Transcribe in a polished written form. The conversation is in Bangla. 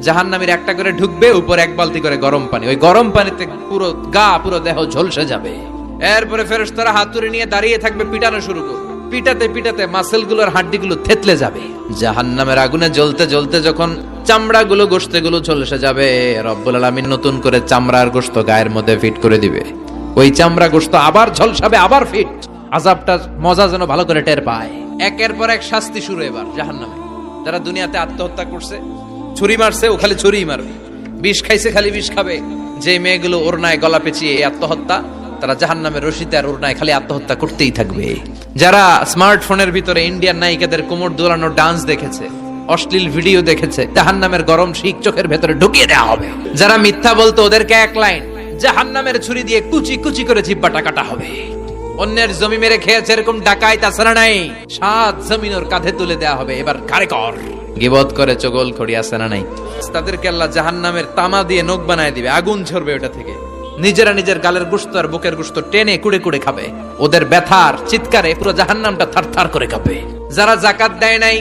জাহান্নামীর একটা করে ঢুকবে, উপর এক বালতি করে গরম পানি, ওই গরম পানিতে পুরো গা পুরো দেহ ঝলসে যাবে। এরপরে ফেরেশতারা হাতুড়ি নিয়ে দাঁড়িয়ে থাকবে, পিটানো শুরু করবে। পিটাতে পিটাতে মাসেল গুলোর হাড্ডি গুলো থেতলে যাবে। জাহান্নামের আগুনে জ্বলতে জ্বলতে যখন চামড়া গুলো গোশতে গুলো ঝলসে যাবে, রব্বুল আলামিন নতুন করে চামড়ার গোশত গায়ের মধ্যে ফিট করে দিবে। ওই চামড়া গোশত আবার ঝলসাবে, আবার ফিট। আযাবটা মজা যেন ভালো করে টের পায়। একের পর এক শাস্তি শুরু এবার জাহান্নামে। যারা দুনিয়াতে আত্মহত্যা করছে, ছুরি মারছে, ও খালি ছুরিই মারবে, বিষ খাইছে খালি বিষ খাবে। যে মেয়েগুলো ওড়নায় গলা পেঁচিয়ে আত্মহত্যা, তারা জাহান্নামের রশিতে আর ওড়নায় খালি আত্মহত্যা করতেই থাকবে। যারা স্মার্টফোনের ভিতরে ইন্ডিয়ান নায়িকাদের কোমর দোলানো ডান্স দেখেছে, অশ্লীল ভিডিও দেখেছে, জাহান্নামের গরম শিক চোখের ভেতরে ঢুকিয়ে দেওয়া হবে। যারা মিথ্যা বলতো, ওদেরকে এক লাইন জাহান্নামের ছুরি দিয়ে কুচি কুচি করে জিহ্বাটা কাটা হবে। অন্যের জমি মেরে খেয়েছে এরকম ডাকাই তাছাড়া নাই, 7 জমিন ওর কাঁধে তুলে দেওয়া হবে। এবার ঘাড়ে কর। গিবত করে চগল খড়ি আছে না নাই? তাদেরকে আল্লাহ জাহান্নামের তামা দিয়ে নখ বানায় দিবে, আগুন ঝরবে ওটা থেকে। নিজেরা নিজের গালের গোশত আর বুকের গোশত টেনে কুড়ে কুড়ে খাবে। ওদের ব্যথার চিৎকারে পুরো জাহান্নামটা থারথার করে কাঁপে। যারা যাকাত দেয় নাই,